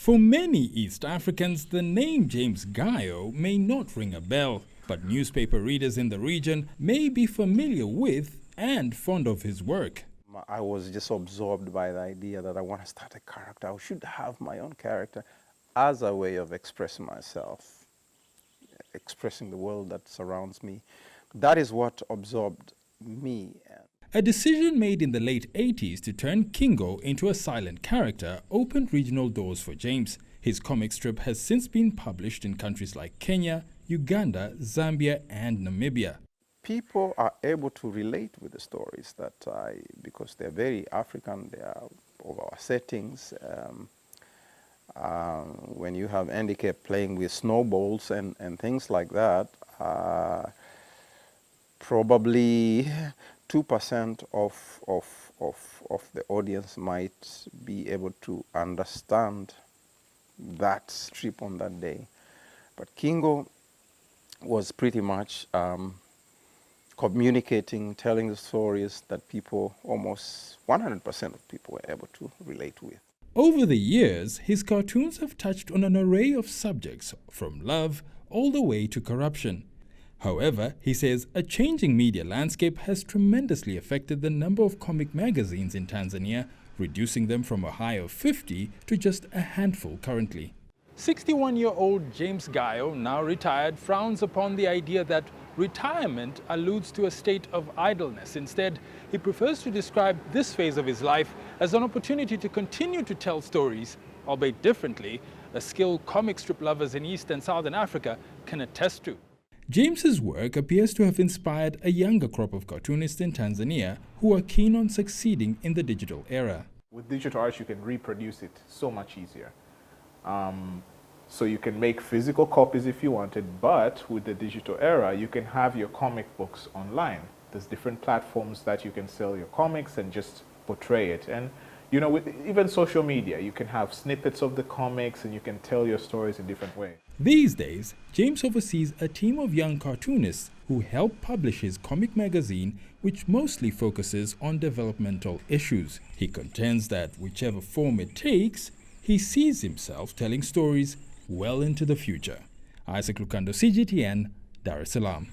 For many East Africans, the name James Gayo may not ring a bell, but newspaper readers in the region may be familiar with and fond of his work. I was just absorbed by the idea that I want to start a character. I should have my own character as a way of expressing myself, expressing the world that surrounds me. That is what absorbed me. A decision made in the late 80s to turn Kingo into a silent character opened regional doors for James. His comic strip has since been published in countries like Kenya, Uganda, Zambia, and Namibia. People are able to relate with the stories because they're very African, they are of our settings. When you have handicap playing with snowballs and things like that, probably 2% of the audience might be able to understand that strip on that day. But Kingo was pretty much communicating, telling the stories that people, almost 100% of people, were able to relate with. Over the years, his cartoons have touched on an array of subjects, from love all the way to corruption. However, he says a changing media landscape has tremendously affected the number of comic magazines in Tanzania, reducing them from a high of 50 to just a handful currently. 61-year-old James Gayo, now retired, frowns upon the idea that retirement alludes to a state of idleness. Instead, he prefers to describe this phase of his life as an opportunity to continue to tell stories, albeit differently, a skill comic strip lovers in East and Southern Africa can attest to. James's work appears to have inspired a younger crop of cartoonists in Tanzania who are keen on succeeding in the digital era. With digital art, you can reproduce it so much easier. So you can make physical copies if you wanted, but with the digital era, you can have your comic books online. There's different platforms that you can sell your comics and just portray it. And you know, with even social media, you can have snippets of the comics and you can tell your stories in different ways. These days, James oversees a team of young cartoonists who help publish his comic magazine, which mostly focuses on developmental issues. He contends that whichever form it takes, he sees himself telling stories well into the future. Isaac Lukando, CGTN, Dar es Salaam.